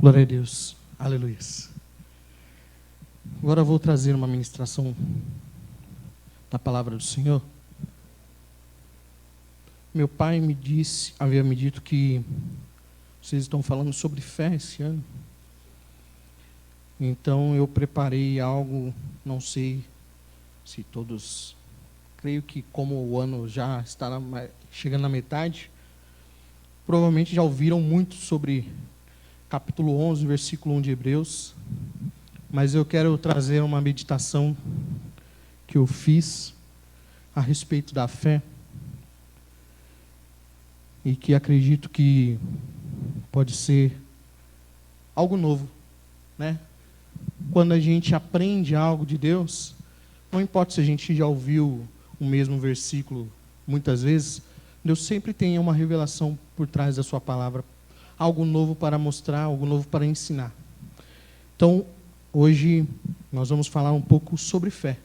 Glória a Deus. Aleluia. Agora eu vou trazer uma ministração da palavra do Senhor. Meu pai havia me dito que vocês estão falando sobre fé esse ano. Então eu preparei algo, não sei se todos, creio que como o ano já está chegando na metade, provavelmente já ouviram muito sobre capítulo 11, versículo 1 de Hebreus, mas eu quero trazer uma meditação que eu fiz a respeito da fé e que acredito que pode ser algo novo, né? Quando a gente aprende algo de Deus, não importa se a gente já ouviu o mesmo versículo muitas vezes, Deus sempre tem uma revelação por trás da sua palavra, algo novo para mostrar, algo novo para ensinar. Então, hoje nós vamos falar um pouco sobre fé.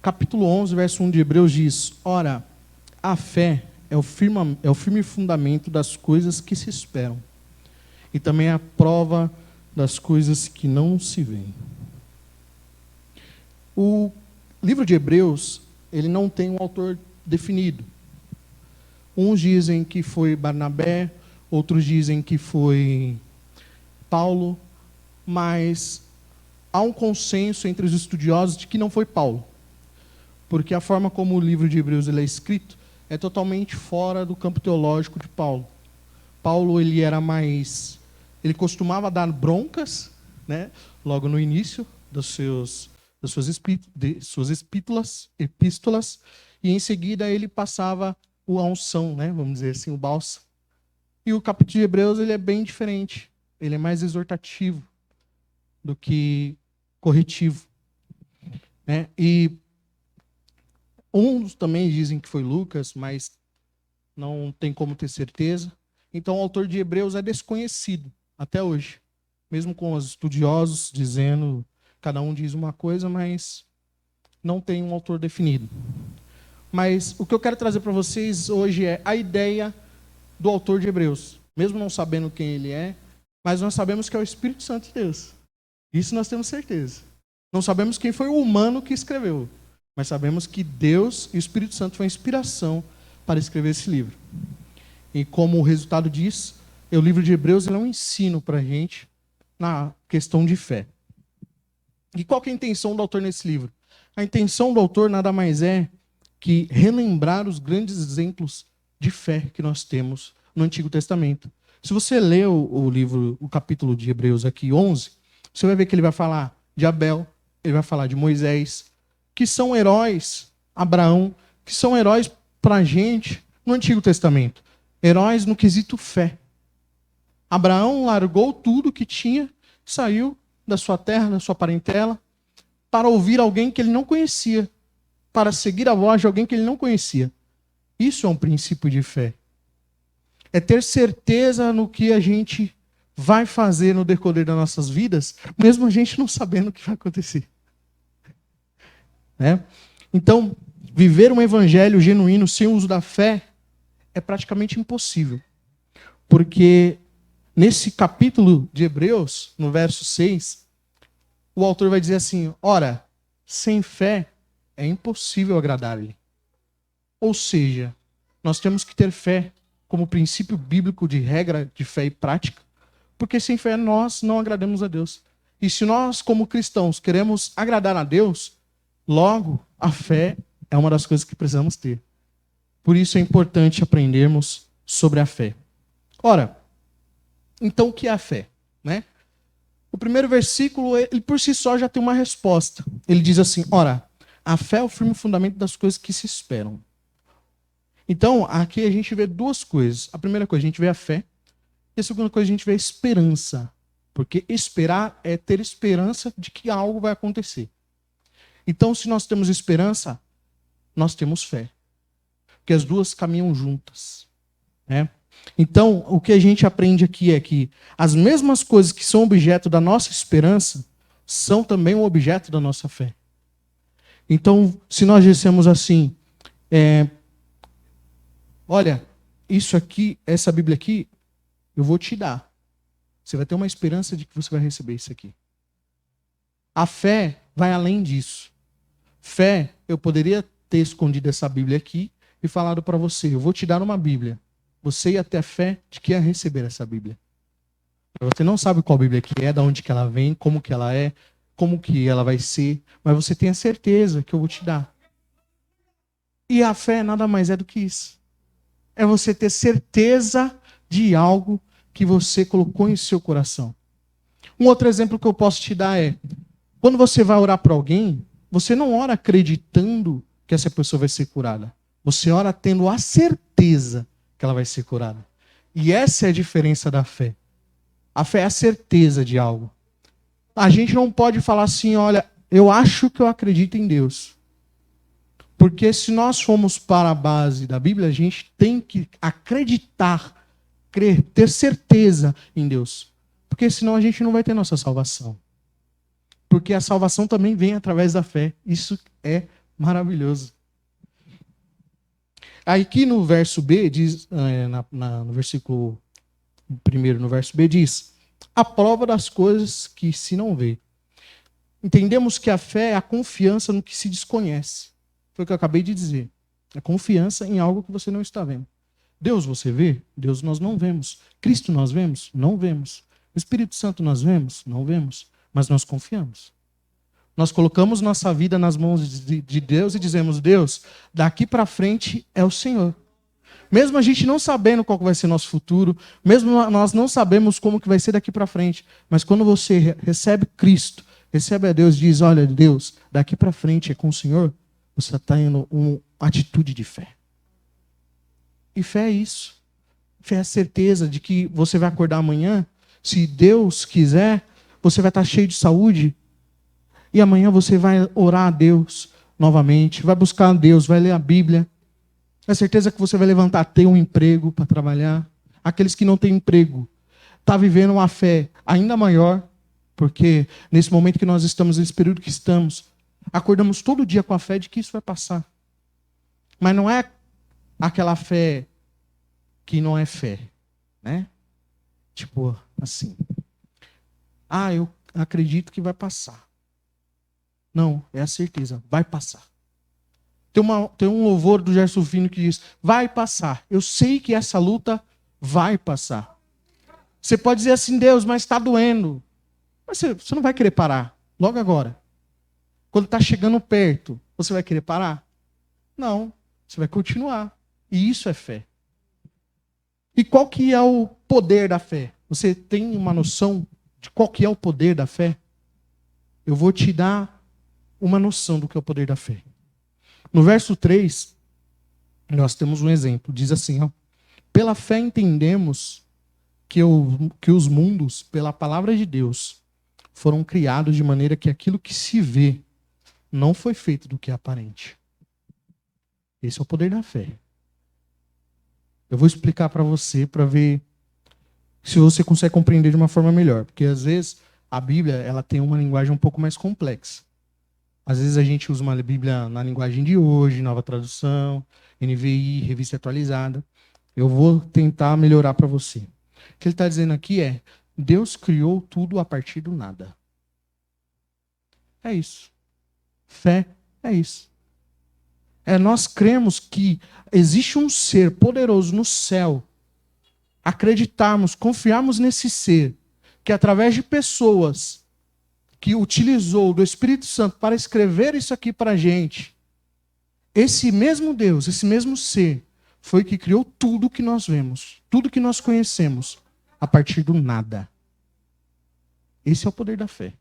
Capítulo 11, verso 1 de Hebreus diz: Ora, a fé é o firme fundamento das coisas que se esperam, e também a prova das coisas que não se veem. O livro de Hebreus, ele não tem um autor definido. Uns dizem que foi Barnabé, outros dizem que foi Paulo, mas há um consenso entre os estudiosos de que não foi Paulo, porque a forma como o livro de Hebreus ele é escrito é totalmente fora do campo teológico de Paulo. Paulo ele costumava dar broncas, né, logo no início das suas epístolas, e em seguida ele passava a unção, né, vamos dizer assim, o bálsamo. E o capítulo de Hebreus ele é bem diferente. Ele é mais exortativo do que corretivo, né? E uns também dizem que foi Lucas, mas não tem como ter certeza. Então o autor de Hebreus é desconhecido até hoje. Mesmo com os estudiosos dizendo, cada um diz uma coisa, mas não tem um autor definido. Mas o que eu quero trazer para vocês hoje é a ideia do autor de Hebreus. Mesmo não sabendo quem ele é, mas nós sabemos que é o Espírito Santo de Deus. Isso nós temos certeza. Não sabemos quem foi o humano que escreveu, mas sabemos que Deus e o Espírito Santo foi a inspiração para escrever esse livro. E como o resultado disso, o livro de Hebreus é um ensino para a gente na questão de fé. E qual que é a intenção do autor nesse livro? A intenção do autor nada mais é que relembrar os grandes exemplos de fé que nós temos no Antigo Testamento. Se você ler o capítulo de Hebreus aqui, 11, você vai ver que ele vai falar de Abel, ele vai falar de Moisés, que são heróis, Abraão, que são heróis para a gente no Antigo Testamento. Heróis no quesito fé. Abraão largou tudo que tinha, saiu da sua terra, da sua parentela, para ouvir alguém que ele não conhecia, para seguir a voz de alguém que ele não conhecia. Isso é um princípio de fé. É ter certeza no que a gente vai fazer no decorrer das nossas vidas, mesmo a gente não sabendo o que vai acontecer. Né? Então, viver um evangelho genuíno sem o uso da fé é praticamente impossível. Porque nesse capítulo de Hebreus, no verso 6, o autor vai dizer assim: ora, sem fé é impossível agradar-lhe. Ou seja, nós temos que ter fé como princípio bíblico de regra de fé e prática, porque sem fé nós não agradamos a Deus. E se nós, como cristãos, queremos agradar a Deus, logo a fé é uma das coisas que precisamos ter. Por isso é importante aprendermos sobre a fé. Ora, então o que é a fé? Né? O primeiro versículo, ele por si só já tem uma resposta. Ele diz assim: ora, a fé é o firme fundamento das coisas que se esperam. Então, aqui a gente vê duas coisas. A primeira coisa, a gente vê a fé. E a segunda coisa, a gente vê a esperança. Porque esperar é ter esperança de que algo vai acontecer. Então, se nós temos esperança, nós temos fé. Porque as duas caminham juntas. Né? Então, o que a gente aprende aqui é que as mesmas coisas que são objeto da nossa esperança são também o objeto da nossa fé. Então, se nós dissemos assim, olha, isso aqui, essa Bíblia aqui, eu vou te dar. Você vai ter uma esperança de que você vai receber isso aqui. A fé vai além disso. Fé, eu poderia ter escondido essa Bíblia aqui e falado para você, eu vou te dar uma Bíblia. Você ia ter a fé de que ia receber essa Bíblia. Você não sabe qual Bíblia que é, de onde que ela vem, como que ela é, como que ela vai ser, mas você tem a certeza que eu vou te dar. E a fé nada mais é do que isso. É você ter certeza de algo que você colocou em seu coração. Um outro exemplo que eu posso te dar é, quando você vai orar para alguém, você não ora acreditando que essa pessoa vai ser curada. Você ora tendo a certeza que ela vai ser curada. E essa é a diferença da fé. A fé é a certeza de algo. A gente não pode falar assim, olha, eu acho que eu acredito em Deus. Porque se nós formos para a base da Bíblia, a gente tem que acreditar, crer, ter certeza em Deus. Porque senão a gente não vai ter nossa salvação. Porque a salvação também vem através da fé. Isso é maravilhoso. Aqui no verso B, diz, no versículo 1, no verso B, diz: a prova das coisas que se não vê. Entendemos que a fé é a confiança no que se desconhece. Foi o que eu acabei de dizer. A confiança em algo que você não está vendo. Deus você vê? Deus nós não vemos. Cristo nós vemos? Não vemos. O Espírito Santo nós vemos? Não vemos. Mas nós confiamos. Nós colocamos nossa vida nas mãos de Deus e dizemos, Deus, daqui para frente é o Senhor. Mesmo a gente não sabendo qual vai ser nosso futuro, mesmo nós não sabemos como que vai ser daqui para frente, mas quando você recebe Cristo, recebe a Deus e diz, olha, Deus, daqui para frente é com o Senhor, você está indo uma atitude de fé. E fé é isso. Fé é a certeza de que você vai acordar amanhã, se Deus quiser, você vai estar cheio de saúde, e amanhã você vai orar a Deus novamente, vai buscar a Deus, vai ler a Bíblia. É certeza que você vai levantar, ter um emprego para trabalhar. Aqueles que não têm emprego, está vivendo uma fé ainda maior, porque nesse momento que nós estamos, nesse período que estamos, acordamos todo dia com a fé de que isso vai passar. Mas não é aquela fé que não é fé, né? Tipo assim, eu acredito que vai passar. Não, é a certeza, vai passar. Tem um louvor do Gerson Fino que diz, vai passar. Eu sei que essa luta vai passar. Você pode dizer assim, Deus, mas está doendo. Mas você não vai querer parar, logo agora. Quando está chegando perto, você vai querer parar? Não, você vai continuar. E isso é fé. E qual que é o poder da fé? Você tem uma noção de qual que é o poder da fé? Eu vou te dar uma noção do que é o poder da fé. No verso 3, nós temos um exemplo. Diz assim, pela fé entendemos que os mundos, pela palavra de Deus, foram criados de maneira que aquilo que se vê não foi feito do que é aparente. Esse é o poder da fé. Eu vou explicar para você, para ver se você consegue compreender de uma forma melhor. Porque às vezes a Bíblia ela tem uma linguagem um pouco mais complexa. Às vezes a gente usa uma Bíblia na linguagem de hoje, nova tradução, NVI, revista atualizada. Eu vou tentar melhorar para você. O que ele está dizendo aqui é, Deus criou tudo a partir do nada. É isso. Fé é isso. Nós cremos que existe um ser poderoso no céu. Acreditarmos, confiarmos nesse ser, que através de pessoas que utilizou do Espírito Santo para escrever isso aqui para a gente, esse mesmo Deus, esse mesmo ser, foi que criou tudo que nós vemos, tudo que nós conhecemos, a partir do nada. Esse é o poder da fé.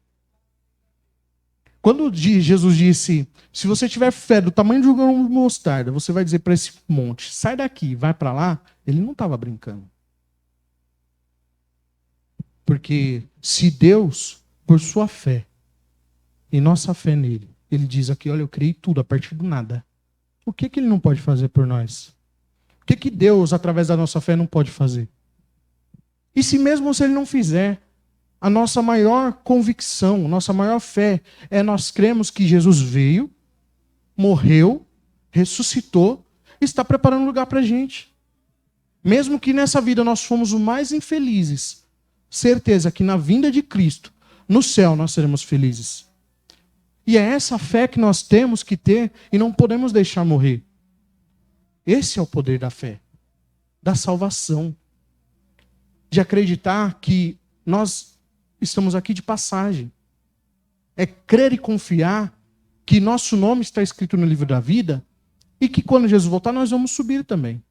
Quando Jesus disse, se você tiver fé do tamanho de um grão de mostarda, você vai dizer para esse monte, sai daqui, vai para lá, ele não estava brincando. Porque se Deus, por sua fé, e nossa fé nele, ele diz aqui, olha, eu criei tudo a partir do nada. O que ele não pode fazer por nós? O que Deus, através da nossa fé, não pode fazer? E se mesmo se ele não fizer, a nossa maior convicção, nossa maior fé é nós cremos que Jesus veio, morreu, ressuscitou e está preparando um lugar para a gente. Mesmo que nessa vida nós fomos os mais infelizes, certeza que na vinda de Cristo, no céu, nós seremos felizes. E é essa fé que nós temos que ter e não podemos deixar morrer. Esse é o poder da fé, da salvação. De acreditar que nós estamos aqui de passagem. É crer e confiar que nosso nome está escrito no livro da vida e que quando Jesus voltar nós vamos subir também.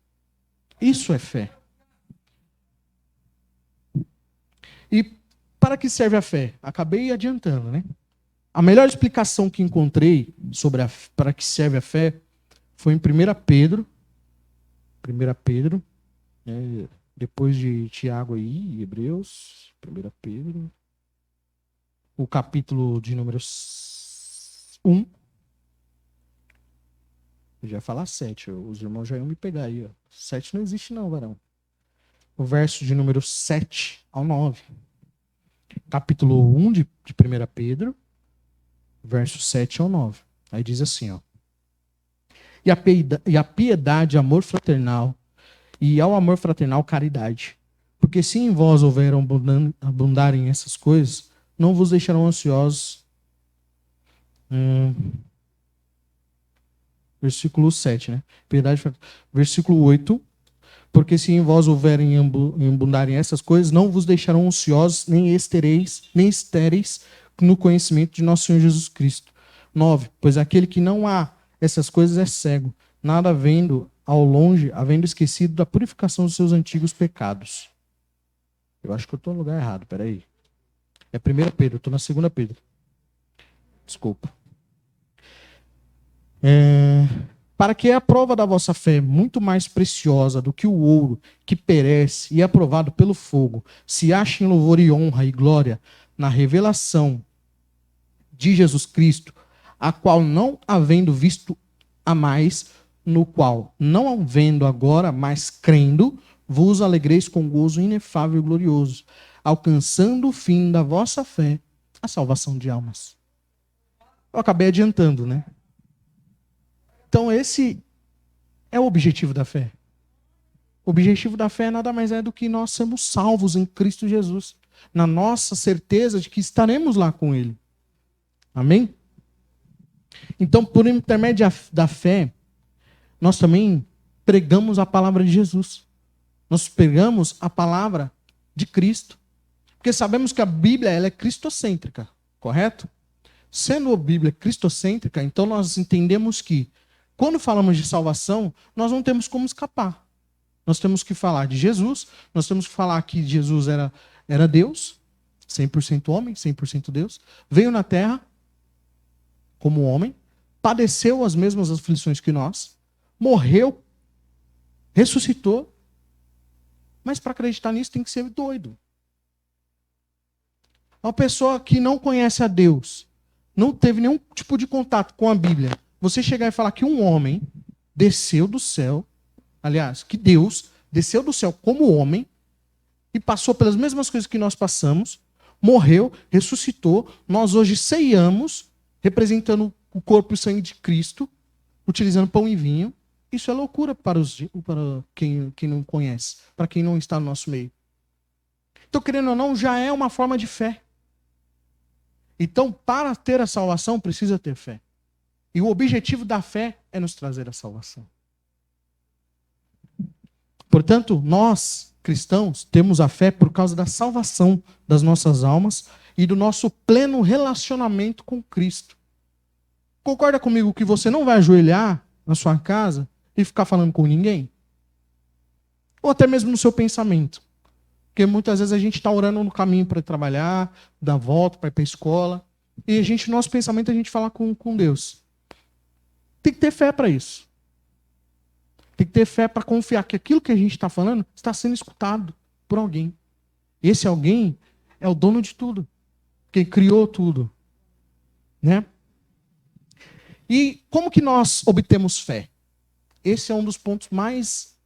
Isso é fé. E para que serve a fé? Acabei adiantando, né? A melhor explicação que encontrei sobre para que serve a fé foi em 1 Pedro. 1 Pedro, depois de Tiago aí, Hebreus, 1 Pedro, o capítulo de número 1. Eu já ia falar 7, os irmãos já iam me pegar aí. Ó. 7 não existe não, varão. O verso de número 7 ao 9. Capítulo 1 de 1 Pedro, verso 7 ao 9. Aí diz assim, ó. E a piedade, amor fraternal, e ao amor fraternal, caridade. Porque se em vós houver abundarem essas coisas, não vos deixarão ansiosos. Versículo 7, né? Piedade, versículo 8. Porque se em vós houverem abundarem essas coisas, não vos deixarão ansiosos, nem estéreis no conhecimento de nosso Senhor Jesus Cristo. 9. Pois aquele que não há essas coisas é cego, nada vendo ao longe, havendo esquecido da purificação dos seus antigos pecados. Eu acho que eu estou no lugar errado, peraí. É 1 Pedro, eu estou na 2 Pedro. Desculpa. Para que a prova da vossa fé, muito mais preciosa do que o ouro, que perece e é provado pelo fogo, se ache em louvor e honra e glória na revelação de Jesus Cristo, a qual não havendo visto a mais, no qual, não havendo agora, mas crendo, vos alegreis com gozo inefável e glorioso, alcançando o fim da vossa fé, a salvação de almas. Eu acabei adiantando, né? Então esse é o objetivo da fé. O objetivo da fé nada mais é do que nós sermos salvos em Cristo Jesus, na nossa certeza de que estaremos lá com Ele. Amém? Então, por intermédio da fé, nós também pregamos a palavra de Jesus. Nós pregamos a palavra de Cristo. Porque sabemos que a Bíblia ela é cristocêntrica, correto? Sendo a Bíblia cristocêntrica, então nós entendemos que quando falamos de salvação, nós não temos como escapar. Nós temos que falar de Jesus, nós temos que falar que Jesus era Deus, 100% homem, 100% Deus, veio na terra como homem, padeceu as mesmas aflições que nós, morreu, ressuscitou, mas para acreditar nisso tem que ser doido. Uma pessoa que não conhece a Deus, não teve nenhum tipo de contato com a Bíblia, você chegar e falar que um homem desceu do céu, aliás, que Deus desceu do céu como homem e passou pelas mesmas coisas que nós passamos, morreu, ressuscitou, nós hoje ceiamos, representando o corpo e o sangue de Cristo, utilizando pão e vinho. Isso é loucura para quem não conhece, para quem não está no nosso meio. Então, querendo ou não, já é uma forma de fé. Então, para ter a salvação, precisa ter fé. E o objetivo da fé é nos trazer a salvação. Portanto, nós, cristãos, temos a fé por causa da salvação das nossas almas e do nosso pleno relacionamento com Cristo. Concorda comigo que você não vai ajoelhar na sua casa e ficar falando com ninguém? Ou até mesmo no seu pensamento. Porque muitas vezes a gente está orando no caminho para trabalhar, dar volta, para ir para a escola. E no nosso pensamento a gente fala com Deus. Tem que ter fé para isso. Tem que ter fé para confiar que aquilo que a gente está falando está sendo escutado por alguém. Esse alguém é o dono de tudo. Quem criou tudo. Né? E como que nós obtemos fé? Esse é um dos pontos mais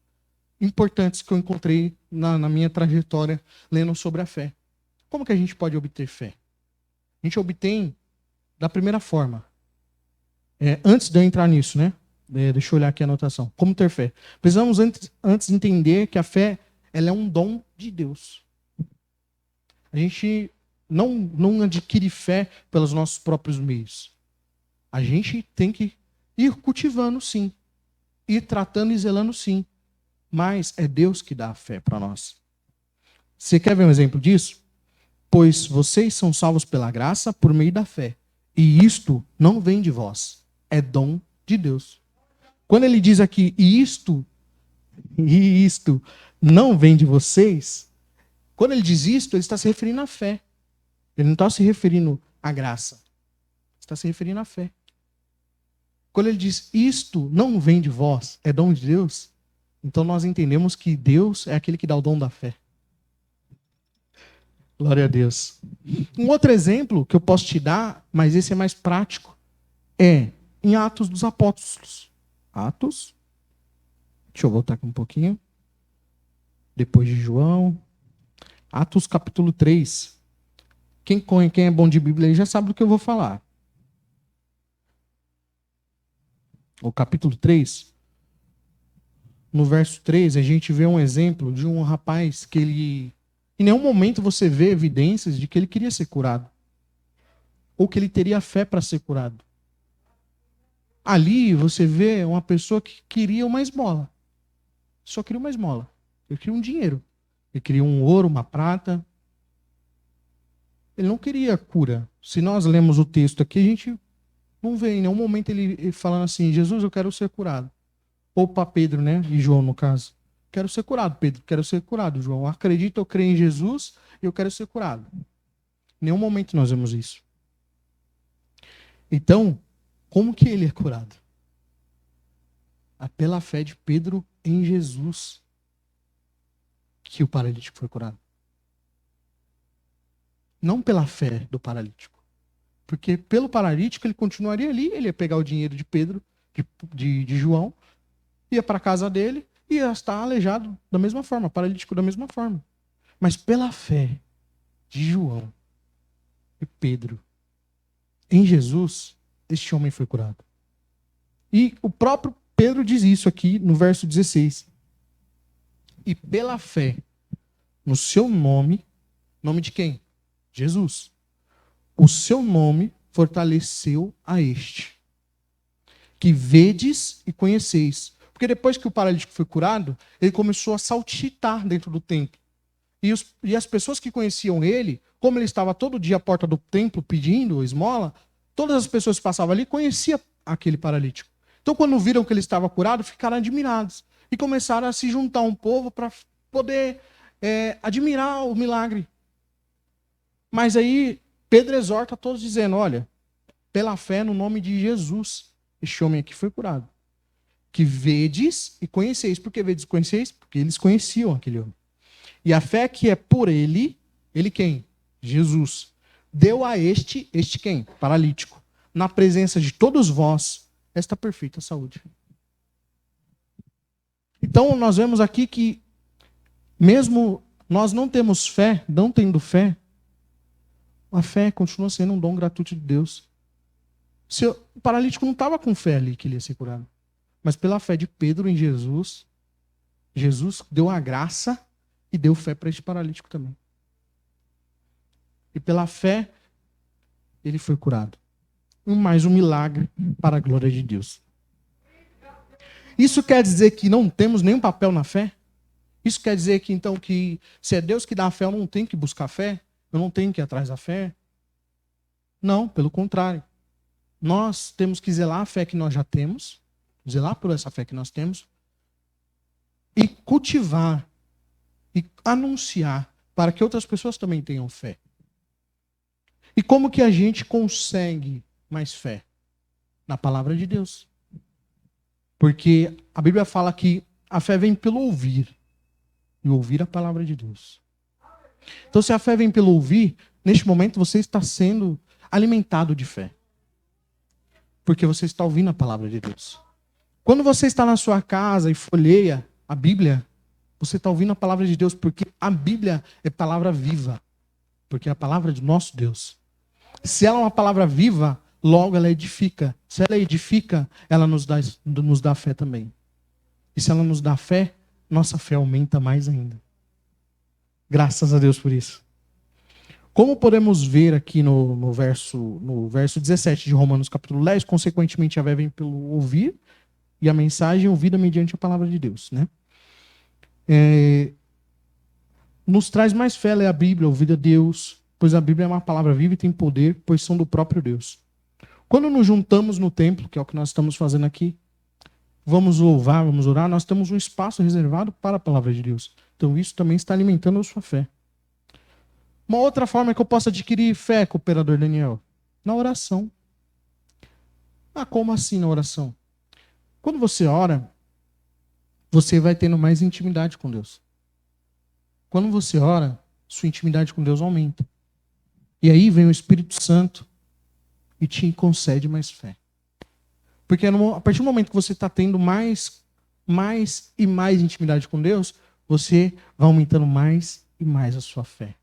importantes que eu encontrei na minha trajetória lendo sobre a fé. Como que a gente pode obter fé? A gente obtém da primeira forma. Antes de eu entrar nisso, né? Deixa eu olhar aqui a anotação. Como ter fé? Precisamos antes entender que a fé ela é um dom de Deus. A gente não adquire fé pelos nossos próprios meios. A gente tem que ir cultivando, sim. Ir tratando e zelando, sim. Mas é Deus que dá a fé para nós. Você quer ver um exemplo disso? Pois vocês são salvos pela graça por meio da fé. E isto não vem de vós. É dom de Deus. Quando ele diz aqui, e isto não vem de vocês, quando ele diz isto, ele está se referindo à fé. Ele não está se referindo à graça. Ele está se referindo à fé. Quando ele diz, isto não vem de vós, é dom de Deus, então nós entendemos que Deus é aquele que dá o dom da fé. Glória a Deus. Um outro exemplo que eu posso te dar, mas esse é mais prático, é em Atos dos Apóstolos. Atos. Deixa eu voltar aqui um pouquinho. Depois de João. Atos capítulo 3. Quem é bom de Bíblia aí já sabe do que eu vou falar. O capítulo 3. No verso 3, a gente vê um exemplo de um rapaz que ele... Em nenhum momento você vê evidências de que ele queria ser curado. Ou que ele teria fé para ser curado. Ali você vê uma pessoa que queria uma esmola. Só queria uma esmola. Ele queria um dinheiro. Ele queria um ouro, uma prata. Ele não queria cura. Se nós lemos o texto aqui, a gente não vê em nenhum momento ele falando assim, Jesus, eu quero ser curado. Ou para Pedro, né? E João, no caso. Quero ser curado, Pedro. Quero ser curado, João. Acredito, eu creio em Jesus e eu quero ser curado. Em nenhum momento nós vemos isso. Então, como que ele é curado? É pela fé de Pedro em Jesus que o paralítico foi curado. Não pela fé do paralítico. Porque pelo paralítico ele continuaria ali, ele ia pegar o dinheiro de Pedro, de João, ia para a casa dele e ia estar aleijado da mesma forma, paralítico da mesma forma. Mas pela fé de João e Pedro em Jesus, este homem foi curado. E o próprio Pedro diz isso aqui no verso 16. E pela fé no seu nome, nome de quem? Jesus. O seu nome fortaleceu a este, que vedes e conheceis. Porque depois que o paralítico foi curado, ele começou a saltitar dentro do templo. E as pessoas que conheciam ele, como ele estava todo dia à porta do templo pedindo esmola, todas as pessoas que passavam ali conheciam aquele paralítico. Então, quando viram que ele estava curado, ficaram admirados. E começaram a se juntar um povo para poder admirar o milagre. Mas aí, Pedro exorta a todos dizendo, olha, pela fé no nome de Jesus, este homem aqui foi curado. Que vedes e conheceis. Por que vedes e conheceis? Porque eles conheciam aquele homem. E a fé que é por ele quem? Jesus. Deu a este quem? Paralítico. Na presença de todos vós, esta perfeita saúde. Então, nós vemos aqui que, mesmo nós não temos fé, não tendo fé, a fé continua sendo um dom gratuito de Deus. O paralítico não estava com fé ali que ele ia ser curado. Mas pela fé de Pedro em Jesus, Jesus deu a graça e deu fé para este paralítico também. E pela fé, ele foi curado. Mais um milagre para a glória de Deus. Isso quer dizer que não temos nenhum papel na fé? Isso quer dizer que, então, que se é Deus que dá a fé, eu não tenho que buscar fé? Eu não tenho que ir atrás da fé? Não, pelo contrário. Nós temos que zelar a fé que nós já temos, zelar por essa fé que nós temos, e cultivar, e anunciar, para que outras pessoas também tenham fé. E como que a gente consegue mais fé? Na palavra de Deus. Porque a Bíblia fala que a fé vem pelo ouvir. E ouvir a palavra de Deus. Então, se a fé vem pelo ouvir, neste momento você está sendo alimentado de fé. Porque você está ouvindo a palavra de Deus. Quando você está na sua casa e folheia a Bíblia, você está ouvindo a palavra de Deus, porque a Bíblia é palavra viva. Porque é a palavra de nosso Deus. Se ela é uma palavra viva, logo ela edifica. Se ela edifica, ela nos dá fé também. E se ela nos dá fé, nossa fé aumenta mais ainda. Graças a Deus por isso. Como podemos ver aqui no verso 17 de Romanos capítulo 10, consequentemente a fé vem pelo ouvir, e a mensagem ouvida mediante a palavra de Deus, né? Nos traz mais fé ler a Bíblia, ouvir a Deus, pois a Bíblia é uma palavra viva e tem poder, pois são do próprio Deus. Quando nos juntamos no templo, que é o que nós estamos fazendo aqui, vamos louvar, vamos orar, nós temos um espaço reservado para a palavra de Deus. Então isso também está alimentando a sua fé. Uma outra forma que eu posso adquirir fé, cooperador Daniel, na oração. Ah, como assim na oração? Quando você ora, você vai tendo mais intimidade com Deus. Quando você ora, sua intimidade com Deus aumenta. E aí vem o Espírito Santo e te concede mais fé. Porque a partir do momento que você está tendo mais e mais intimidade com Deus, você vai aumentando mais e mais a sua fé.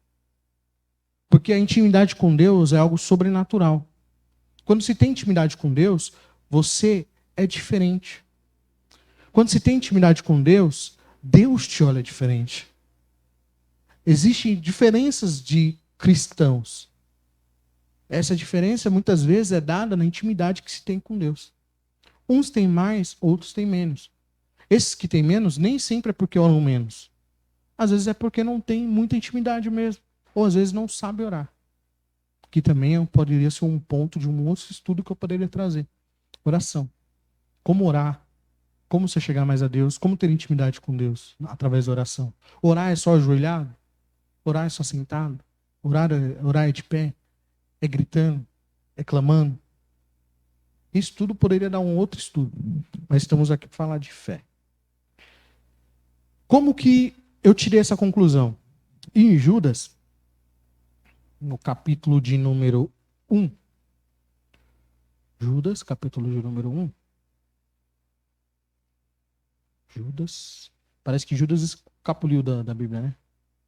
Porque a intimidade com Deus é algo sobrenatural. Quando se tem intimidade com Deus, você é diferente. Quando se tem intimidade com Deus, Deus te olha diferente. Existem diferenças de cristãos. Essa diferença muitas vezes é dada na intimidade que se tem com Deus. Uns têm mais, outros têm menos. Esses que têm menos, nem sempre é porque oram menos. Às vezes é porque não tem muita intimidade mesmo. Ou às vezes não sabe orar. Que também poderia ser um ponto de um outro estudo que eu poderia trazer. Oração. Como orar. Como você chegar mais a Deus. Como ter intimidade com Deus através da oração. Orar é só ajoelhado? Orar é só sentado? Orar é de pé? É gritando? É clamando? Isso tudo poderia dar um outro estudo. Mas estamos aqui para falar de fé. Como que eu tirei essa conclusão? Em Judas, no capítulo de número 1. Judas, capítulo de número 1. Judas. Parece que Judas escapuliu da Bíblia, né?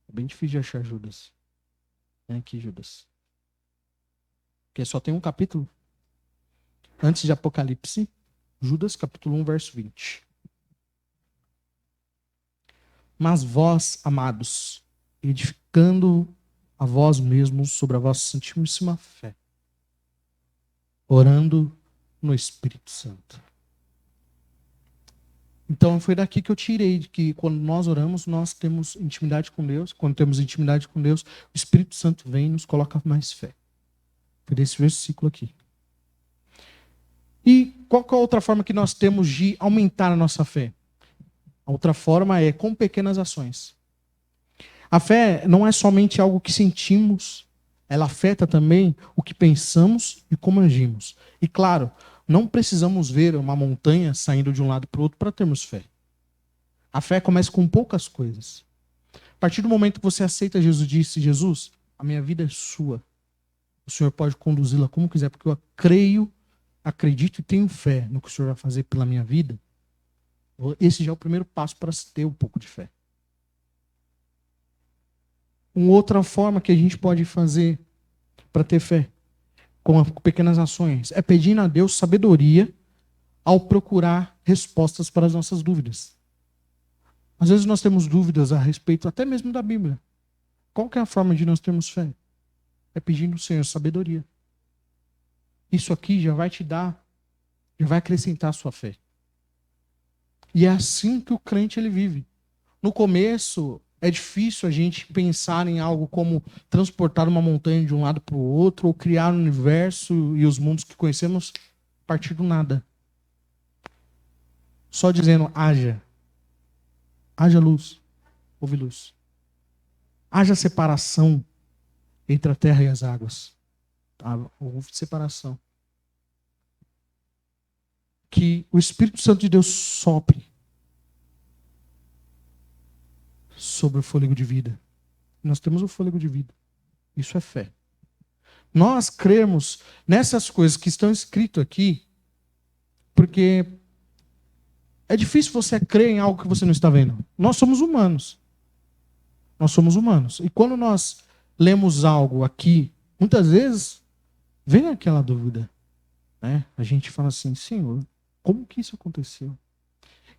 É bem difícil de achar Judas. É aqui, Judas. Porque só tem um capítulo. Antes de Apocalipse, Judas, capítulo 1, verso 20. Mas vós, amados, edificando a vós mesmos sobre a vossa santíssima fé, orando no Espírito Santo. Então foi daqui que eu tirei de que quando nós oramos, nós temos intimidade com Deus. Quando temos intimidade com Deus, o Espírito Santo vem e nos coloca mais fé. Foi desse versículo aqui. E qual que é a outra forma que nós temos de aumentar a nossa fé? A outra forma é com pequenas ações. A fé não é somente algo que sentimos, ela afeta também o que pensamos e como agimos. E claro, não precisamos ver uma montanha saindo de um lado para o outro para termos fé. A fé começa com poucas coisas. A partir do momento que você aceita Jesus, disse: Jesus, a minha vida é sua. O Senhor pode conduzi-la como quiser, porque eu creio, acredito e tenho fé no que o Senhor vai fazer pela minha vida. Esse já é o primeiro passo para se ter um pouco de fé. Uma outra forma que a gente pode fazer para ter fé, com pequenas ações, é pedindo a Deus sabedoria ao procurar respostas para as nossas dúvidas. Às vezes nós temos dúvidas a respeito até mesmo da Bíblia. Qual que é a forma de nós termos fé? É pedindo ao Senhor sabedoria. Isso aqui já vai te dar, já vai acrescentar a sua fé. E é assim que o crente ele vive. No começo, é difícil a gente pensar em algo como transportar uma montanha de um lado para o outro ou criar o universo e os mundos que conhecemos a partir do nada. Só dizendo, haja. Haja luz. Houve luz. Haja separação entre a terra e as águas. Houve separação. Que o Espírito Santo de Deus sopre sobre o fôlego de vida. Nós temos o fôlego de vida. Isso é fé. Nós cremos nessas coisas que estão escritas aqui, porque é difícil você crer em algo que você não está vendo. Nós somos humanos. Nós somos humanos. E quando nós lemos algo aqui, muitas vezes vem aquela dúvida. Né? A gente fala assim, Senhor, como que isso aconteceu?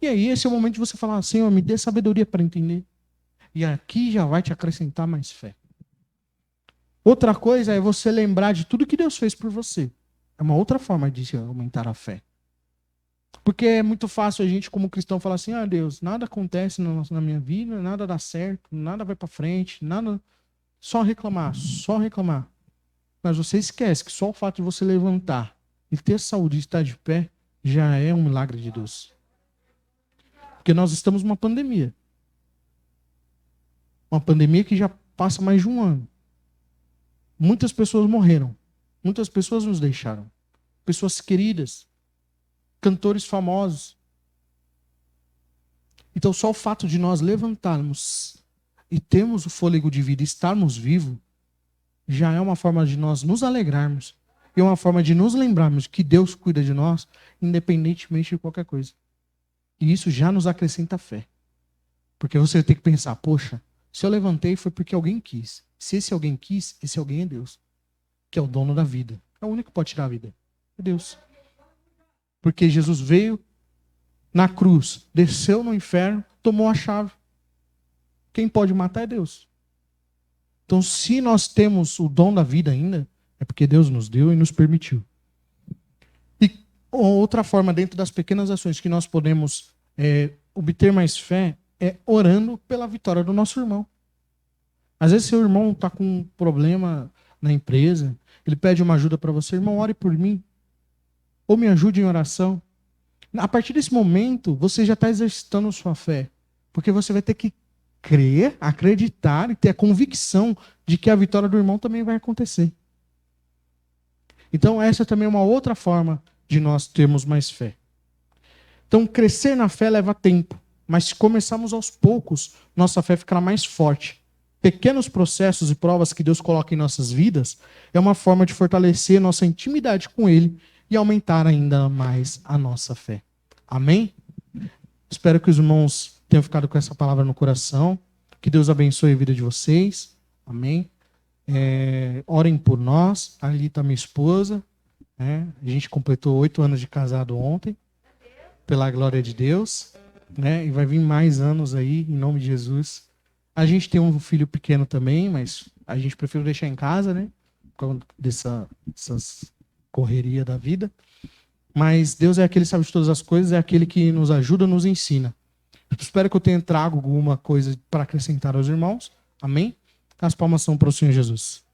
E aí esse é o momento de você falar, Senhor, me dê sabedoria para entender. E aqui já vai te acrescentar mais fé. Outra coisa é você lembrar de tudo que Deus fez por você. É uma outra forma de aumentar a fé. Porque é muito fácil a gente, como cristão, falar assim: ah, Deus, nada acontece na minha vida, nada dá certo, nada vai para frente, nada. Só reclamar, só reclamar. Mas você esquece que só o fato de você levantar e ter saúde e estar de pé já é um milagre de Deus. Porque nós estamos numa pandemia. Uma pandemia que já passa mais de um ano. Muitas pessoas morreram. Muitas pessoas nos deixaram. Pessoas queridas. Cantores famosos. Então só o fato de nós levantarmos e termos o fôlego de vida e estarmos vivos já é uma forma de nós nos alegrarmos. E é uma forma de nos lembrarmos que Deus cuida de nós, independentemente de qualquer coisa. E isso já nos acrescenta fé. Porque você tem que pensar, poxa, se eu levantei foi porque alguém quis. Se esse alguém quis, esse alguém é Deus. Que é o dono da vida. É o único que pode tirar a vida. É Deus. Porque Jesus veio na cruz, desceu no inferno, tomou a chave. Quem pode matar é Deus. Então, se nós temos o dom da vida ainda, é porque Deus nos deu e nos permitiu. E outra forma, dentro das pequenas ações que nós podemos obter mais fé, é orando pela vitória do nosso irmão. Às vezes, seu irmão está com um problema na empresa, ele pede uma ajuda para você: irmão, ore por mim. Ou me ajude em oração. A partir desse momento, você já está exercitando sua fé. Porque você vai ter que crer, acreditar e ter a convicção de que a vitória do irmão também vai acontecer. Então essa também é uma outra forma de nós termos mais fé. Então crescer na fé leva tempo, mas se começarmos aos poucos, nossa fé ficará mais forte. Pequenos processos e provas que Deus coloca em nossas vidas é uma forma de fortalecer nossa intimidade com Ele e aumentar ainda mais a nossa fé. Amém? Espero que os irmãos tenham ficado com essa palavra no coração. Que Deus abençoe a vida de vocês. Amém? Orem por nós. Ali está minha esposa. Né? A gente completou 8 anos de casado ontem. Pela glória de Deus. Né? E vai vir mais anos aí, em nome de Jesus. A gente tem um filho pequeno também, mas a gente prefere deixar em casa, né? Por causa dessas correria da vida. Mas Deus é aquele que sabe de todas as coisas, é aquele que nos ajuda, nos ensina. Espero que eu tenha trago alguma coisa para acrescentar aos irmãos. Amém? As palmas são para o Senhor Jesus.